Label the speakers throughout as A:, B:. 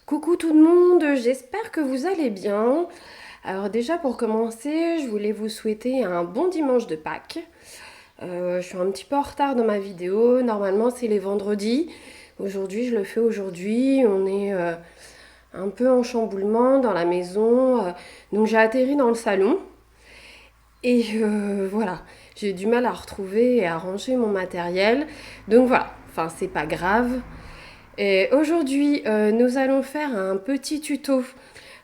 A: Coucou tout le monde, j'espère que vous allez bien. Alors déjà pour commencer, je voulais vous souhaiter un bon dimanche de Pâques. Je suis un petit peu en retard dans ma vidéo, normalement c'est les vendredis. Aujourd'hui je le fais aujourd'hui, on est un peu en chamboulement dans la maison. Donc j'ai atterri dans le salon et voilà, j'ai du mal à retrouver et à ranger mon matériel. Donc voilà, enfin c'est pas grave. Et aujourd'hui, nous allons faire un petit tuto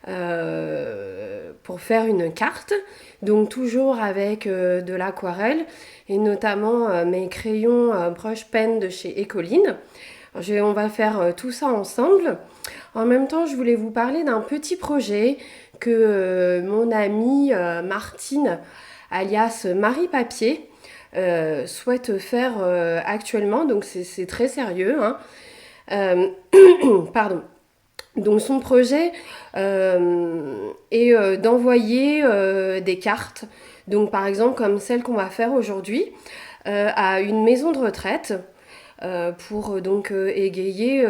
A: pour faire une carte, donc toujours avec de l'aquarelle et notamment mes crayons brush pen de chez Ecoline. On va faire tout ça ensemble. En même temps, je voulais vous parler d'un petit projet que mon amie Martine, alias Marie Papier, souhaite faire actuellement. Donc c'est très sérieux, hein. Euh, pardon. Donc son projet est d'envoyer des cartes, donc par exemple comme celle qu'on va faire aujourd'hui, à une maison de retraite pour donc égayer,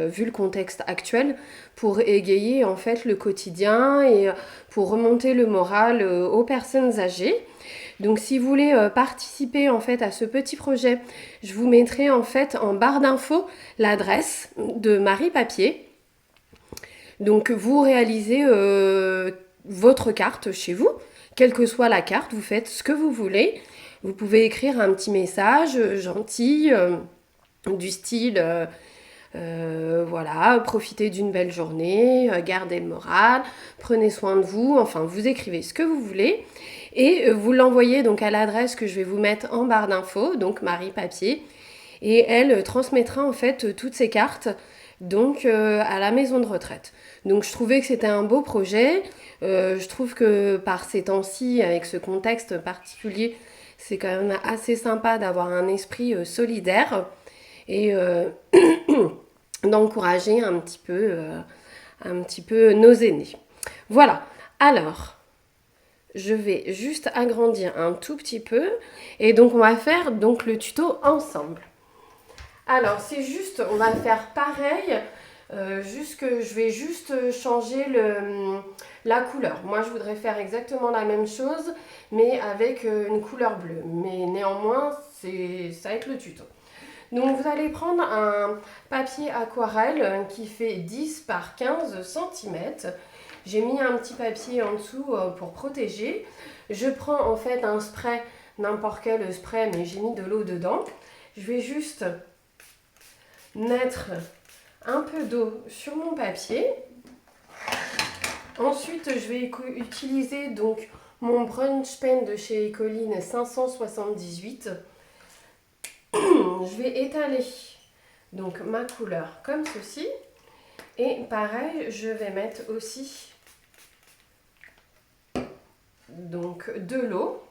A: vu le contexte actuel, pour égayer en fait le quotidien et pour remonter le moral aux personnes âgées. Donc si vous voulez participer en fait à ce petit projet, je vous mettrai en fait en barre d'infos l'adresse de Marie Papier. Donc vous réalisez votre carte chez vous, quelle que soit la carte, vous faites ce que vous voulez. Vous pouvez écrire un petit message gentil du style voilà, profitez d'une belle journée, gardez le moral, prenez soin de vous, enfin vous écrivez ce que vous voulez et vous l'envoyez donc à l'adresse que je vais vous mettre en barre d'infos, donc Marie Papier, et elle transmettra en fait toutes ces cartes donc à la maison de retraite. Donc je trouvais que c'était un beau projet. Je trouve que par ces temps-ci, avec ce contexte particulier, c'est quand même assez sympa d'avoir un esprit solidaire et d'encourager un petit peu nos aînés. Voilà. Alors, je vais juste agrandir un tout petit peu et donc on va faire donc le tuto ensemble. Alors, c'est juste, on va faire pareil, juste que je vais juste changer la couleur. Moi, je voudrais faire exactement la même chose, mais avec une couleur bleue. Mais néanmoins, ça va être le tuto. Donc, vous allez prendre un papier aquarelle qui fait 10 par 15 cm. J'ai mis un petit papier en dessous pour protéger. Je prends en fait un spray, n'importe quel spray, mais j'ai mis de l'eau dedans. Je vais juste mettre un peu d'eau sur mon papier. Ensuite, je vais utiliser donc mon brunch pen de chez Ecoline 578. Je vais étaler donc ma couleur comme ceci. Et pareil, je vais mettre aussi donc de l'eau.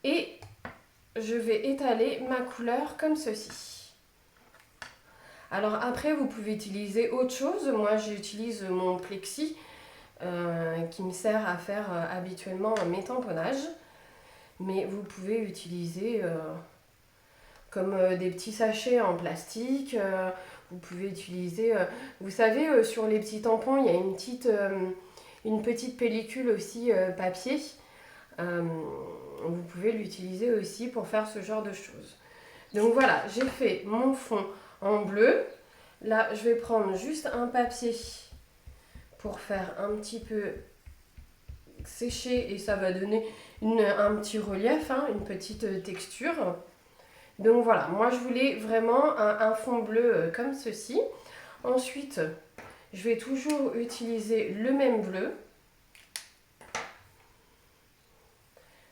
A: Et je vais étaler ma couleur comme ceci. Alors après, vous pouvez utiliser autre chose. Moi, j'utilise mon plexi qui me sert à faire habituellement mes tamponnages. Mais vous pouvez utiliser comme des petits sachets en plastique. Vous pouvez utiliser, vous savez, sur les petits tampons, il y a une petite pellicule aussi papier. Vous pouvez l'utiliser aussi pour faire ce genre de choses. Donc voilà, j'ai fait mon fond en bleu. Là, je vais prendre juste un papier pour faire un petit peu sécher et ça va donner un petit relief, hein, une petite texture. Donc voilà, moi je voulais vraiment un fond bleu comme ceci. Ensuite, je vais toujours utiliser le même bleu.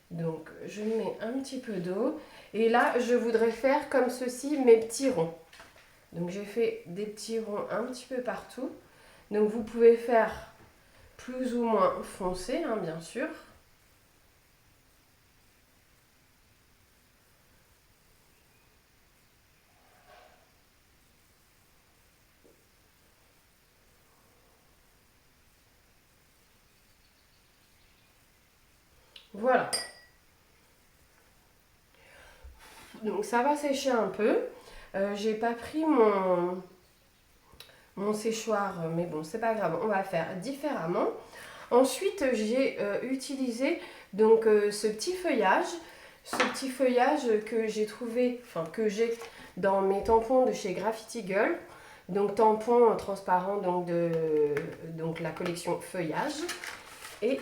A: Donc je mets un petit peu d'eau. Et là, je voudrais faire comme ceci mes petits ronds. Donc j'ai fait des petits ronds un petit peu partout. Donc vous pouvez faire plus ou moins foncé, hein, bien sûr. Voilà. Donc ça va sécher un peu. J'ai pas pris mon séchoir, mais bon, c'est pas grave, on va faire différemment. Ensuite, j'ai utilisé donc ce petit feuillage que j'ai trouvé, enfin que j'ai dans mes tampons de chez Graffiti Girl. Donc tampon transparent donc la collection feuillage. Et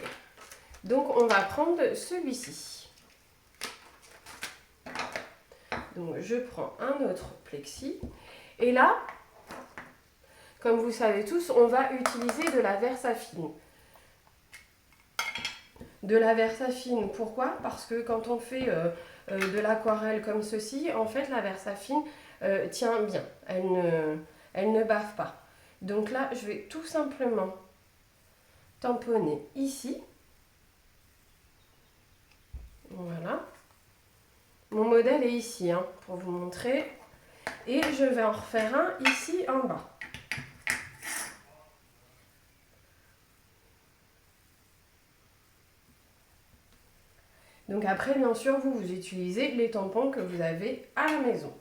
A: donc on va prendre celui-ci. Donc je prends un autre plexi. Et là, comme vous savez tous, on va utiliser de la Versafine. De la Versafine, pourquoi? Parce que quand on fait de l'aquarelle comme ceci, en fait la Versafine tient bien, elle ne bave pas. Donc là, je vais tout simplement tamponner ici. Voilà. Mon modèle est ici, hein, pour vous montrer. Et je vais en refaire un ici en bas. Donc après, bien sûr, vous utilisez les tampons que vous avez à la maison.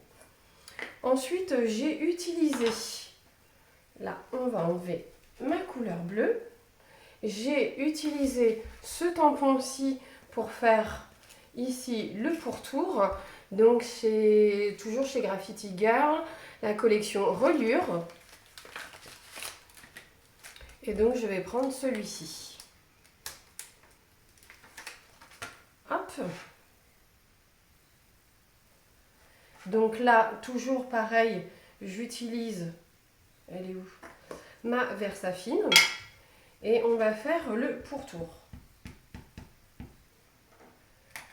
A: Ensuite, j'ai utilisé, là, on va enlever ma couleur bleue. J'ai utilisé ce tampon-ci pour faire ici le pourtour. Donc c'est toujours chez Graffiti Girl, la collection Reliure. Et donc je vais prendre celui-ci. Hop. Donc là, toujours pareil, j'utilise, elle est où? Ma Versafine. Et on va faire le pourtour.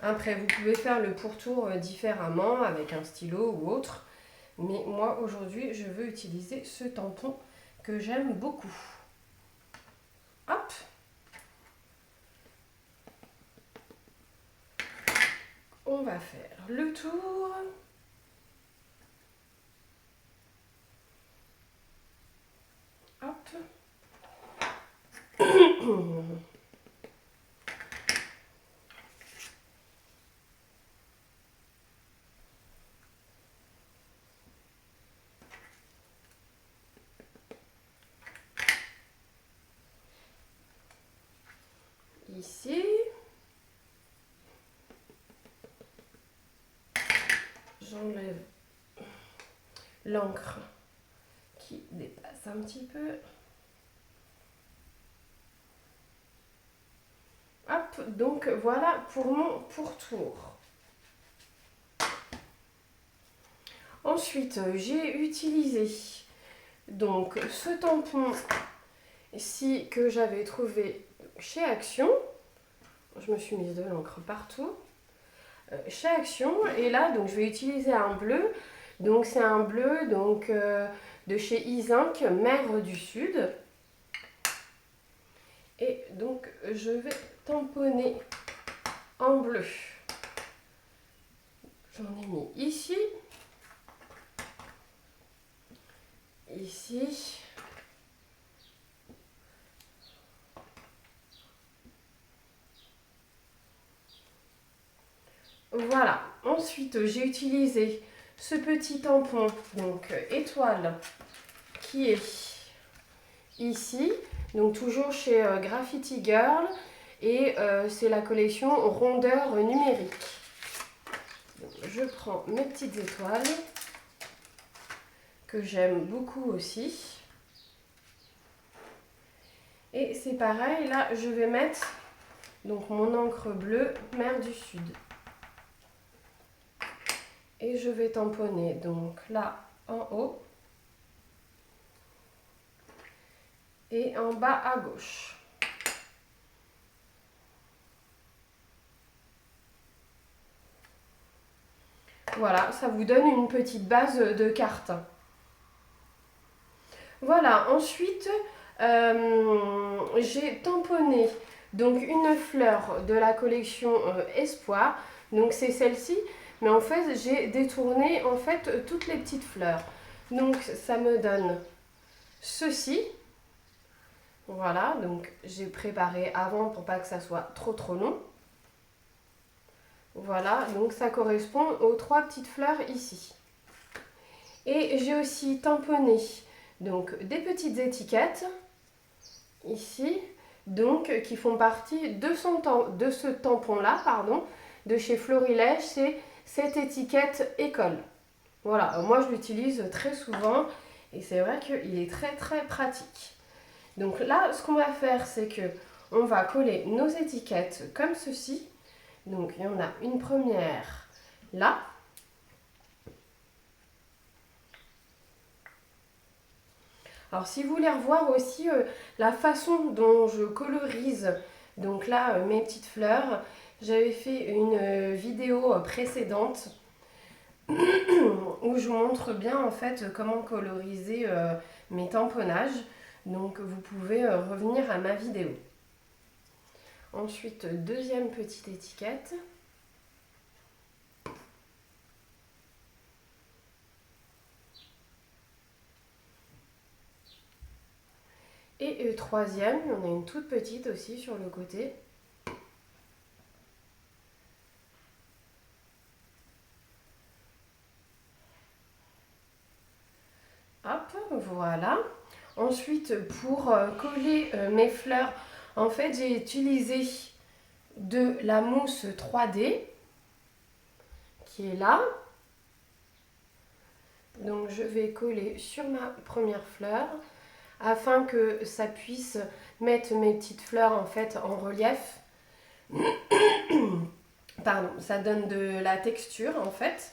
A: Après, vous pouvez faire le pourtour différemment avec un stylo ou autre. Mais moi, aujourd'hui, je veux utiliser ce tampon que j'aime beaucoup. Hop! On va faire le tour. Hop! Ici. J'enlève l'encre qui dépasse un petit peu. Hop, donc voilà pour mon pourtour. Ensuite, j'ai utilisé donc ce tampon ici que j'avais trouvé chez Action. Je me suis mise de l'encre partout. Chez Action, et là donc je vais utiliser un bleu. Donc c'est un bleu donc de chez Izinc, Mer du Sud. Et donc je vais tamponner en bleu. J'en ai mis ici, ici, voilà. Ensuite, j'ai utilisé ce petit tampon, donc étoile, qui est ici, donc toujours chez Graffiti Girl, et c'est la collection rondeur numérique. Donc, je prends mes petites étoiles, que j'aime beaucoup aussi. Et c'est pareil, là je vais mettre donc mon encre bleue Mer du Sud. Et je vais tamponner donc là en haut et en bas à gauche. Voilà, ça vous donne une petite base de carte. Voilà, ensuite j'ai tamponné donc une fleur de la collection Espoir. Donc c'est celle-ci, mais en fait j'ai détourné en fait toutes les petites fleurs. Donc ça me donne ceci. Voilà, donc j'ai préparé avant pour pas que ça soit trop long. Voilà, donc ça correspond aux 3 petites fleurs ici. Et j'ai aussi tamponné Donc des petites étiquettes ici, donc qui font partie de ce tampon-là, pardon, de chez Florilège, c'est cette étiquette école. Voilà, moi je l'utilise très souvent et c'est vrai qu'il est très très pratique. Donc là, ce qu'on va faire, c'est que on va coller nos étiquettes comme ceci. Donc il y en a une première là. Alors si vous voulez revoir aussi la façon dont je colorise, donc là mes petites fleurs, j'avais fait une vidéo précédente où je vous montre bien en fait comment coloriser mes tamponnages. Donc vous pouvez revenir à ma vidéo. Ensuite, deuxième petite étiquette. Et troisième, on a une toute petite aussi sur le côté. Hop, voilà. Ensuite, pour coller mes fleurs, en fait, j'ai utilisé de la mousse 3D qui est là. Donc, je vais coller sur ma première fleur afin que ça puisse mettre mes petites fleurs en fait en relief. Pardon, ça donne de la texture en fait.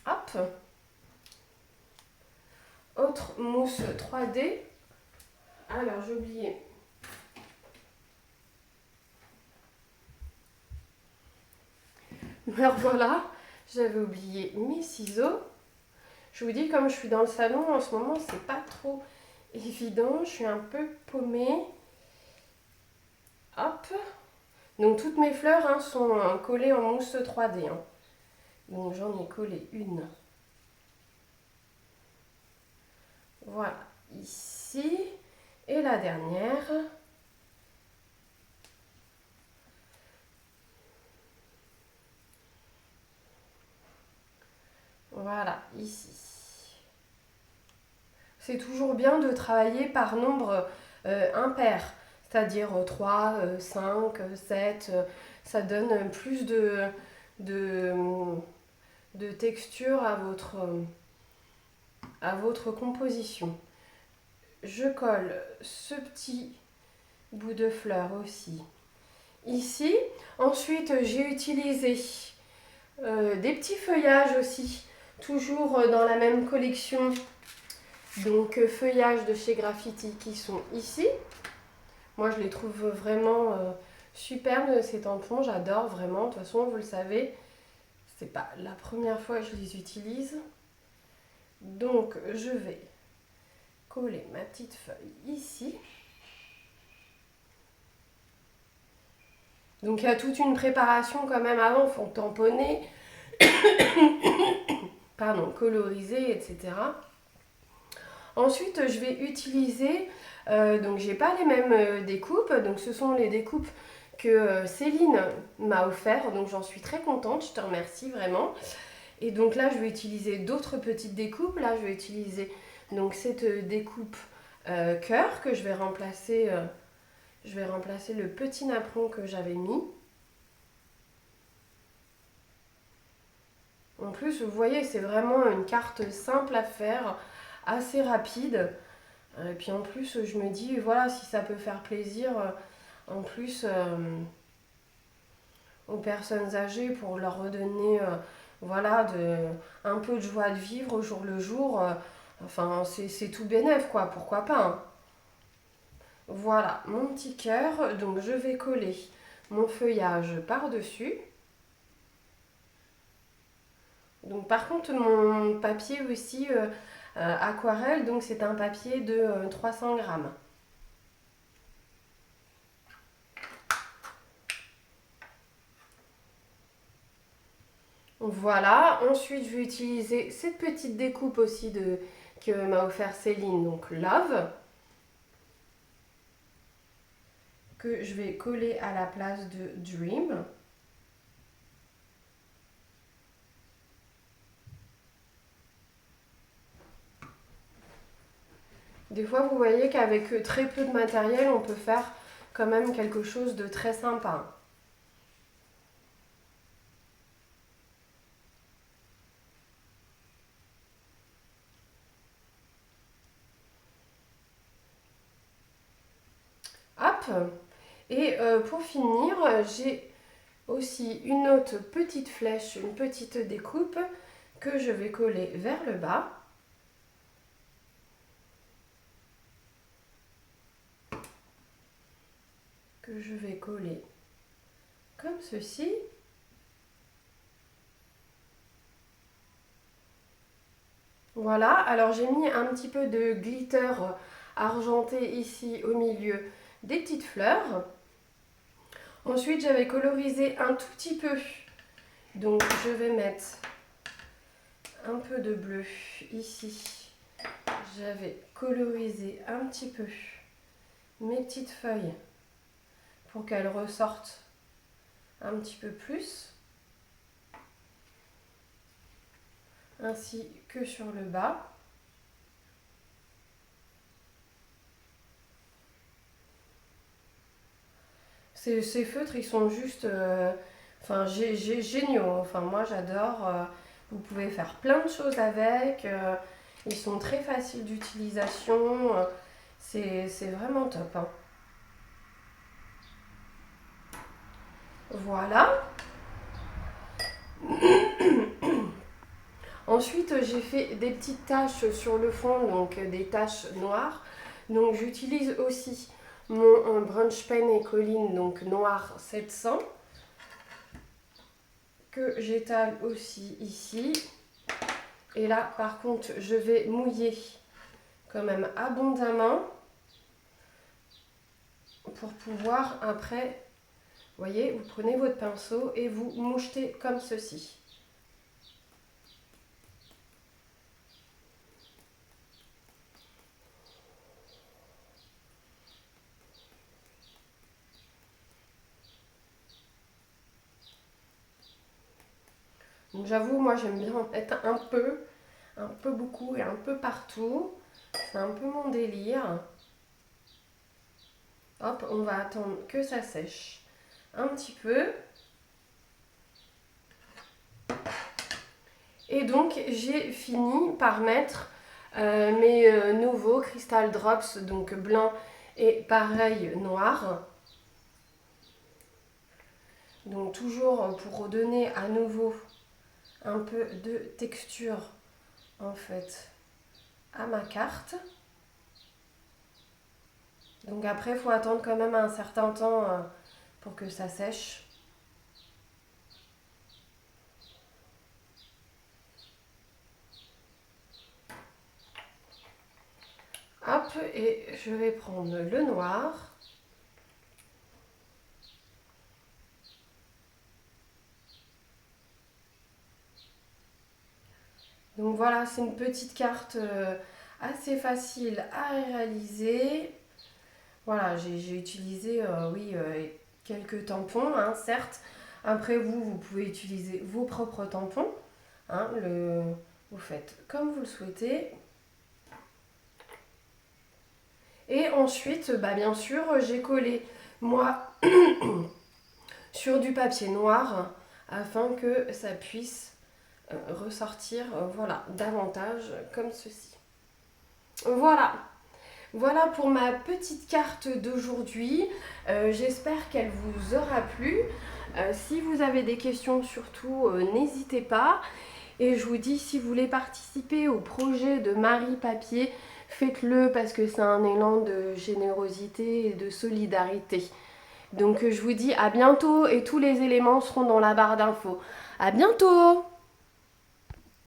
A: Hop. Autre mousse 3D. Alors j'ai oublié. Alors voilà, j'avais oublié mes ciseaux. Je vous dis, comme je suis dans le salon en ce moment, c'est pas trop évident. Je suis un peu paumée. Hop. Donc toutes mes fleurs sont collées en mousse 3D. Donc j'en ai collé une. Voilà, ici. Et la dernière. Voilà, ici. C'est toujours bien de travailler par nombre impair, c'est-à-dire 3, 5, 7. Ça donne plus de, de texture à votre composition. Je colle ce petit bout de fleur aussi ici. Ensuite, j'ai utilisé des petits feuillages aussi, toujours dans la même collection. Donc feuillages de chez Graffiti qui sont ici. Moi je les trouve vraiment superbes ces tampons, j'adore vraiment. De toute façon vous le savez, c'est pas la première fois que je les utilise. Donc je vais coller ma petite feuille ici. Donc il y a toute une préparation quand même avant, il faut tamponner, pardon, coloriser, etc. Ensuite, je vais utiliser, donc j'ai pas les mêmes découpes, donc ce sont les découpes que Céline m'a offert, donc j'en suis très contente, je te remercie vraiment. Et donc là, je vais utiliser d'autres petites découpes. Là, je vais utiliser donc cette découpe cœur que je vais remplacer le petit napperon que j'avais mis. En plus, vous voyez, c'est vraiment une carte simple à faire, assez rapide. Et puis en plus, je me dis, voilà, si ça peut faire plaisir, en plus, aux personnes âgées pour leur redonner, voilà, un peu de joie de vivre au jour le jour. Enfin, c'est tout bénef, quoi, pourquoi pas. Voilà, mon petit cœur. Donc, je vais coller mon feuillage par-dessus. Donc, par contre, mon papier aussi aquarelle, donc c'est un papier de 300 grammes. Voilà, ensuite je vais utiliser cette petite découpe aussi que m'a offert Céline, donc Love, que je vais coller à la place de Dream. Des fois, vous voyez qu'avec très peu de matériel, on peut faire quand même quelque chose de très sympa. Hop. Et pour finir, j'ai aussi une autre petite flèche, une petite découpe que je vais coller vers le bas. Que je vais coller comme ceci. Voilà, alors j'ai mis un petit peu de glitter argenté ici au milieu des petites fleurs. Ensuite, j'avais colorisé un tout petit peu. Donc, je vais mettre un peu de bleu ici. J'avais colorisé un petit peu mes petites feuilles pour qu'elles ressortent un petit peu plus. Ainsi que sur le bas. Ces feutres, ils sont juste géniaux. Enfin, moi, j'adore. Vous pouvez faire plein de choses avec. Ils sont très faciles d'utilisation. C'est vraiment top. Hein. Voilà. Ensuite, j'ai fait des petites taches sur le fond, donc des taches noires. Donc, j'utilise aussi mon Brunch Pen Écoline, donc noir 700, que j'étale aussi ici. Et là, par contre, je vais mouiller quand même abondamment pour pouvoir après, vous voyez, vous prenez votre pinceau et vous mouchetez comme ceci. Donc j'avoue, moi j'aime bien en mettre un peu beaucoup et un peu partout. C'est un peu mon délire. Hop, on va attendre que ça sèche un petit peu. Et donc j'ai fini par mettre mes nouveaux Crystal Drops, donc blanc et pareil noir. Donc toujours pour redonner à nouveau un peu de texture en fait à ma carte. Donc après il faut attendre quand même un certain temps pour que ça sèche. Hop, et je vais prendre le noir. Donc voilà, c'est une petite carte assez facile à réaliser. Voilà, j'ai utilisé, quelques tampons, hein, certes. Après, vous pouvez utiliser vos propres tampons. Hein, vous faites comme vous le souhaitez. Et ensuite, bien sûr, j'ai collé, moi, sur du papier noir afin que ça puisse ressortir, voilà, davantage comme ceci. Voilà. Voilà pour ma petite carte d'aujourd'hui. J'espère qu'elle vous aura plu. Si vous avez des questions, surtout, n'hésitez pas. Et je vous dis, si vous voulez participer au projet de Marie Papier, faites-le parce que c'est un élan de générosité et de solidarité. Donc je vous dis à bientôt et tous les éléments seront dans la barre d'infos. À bientôt!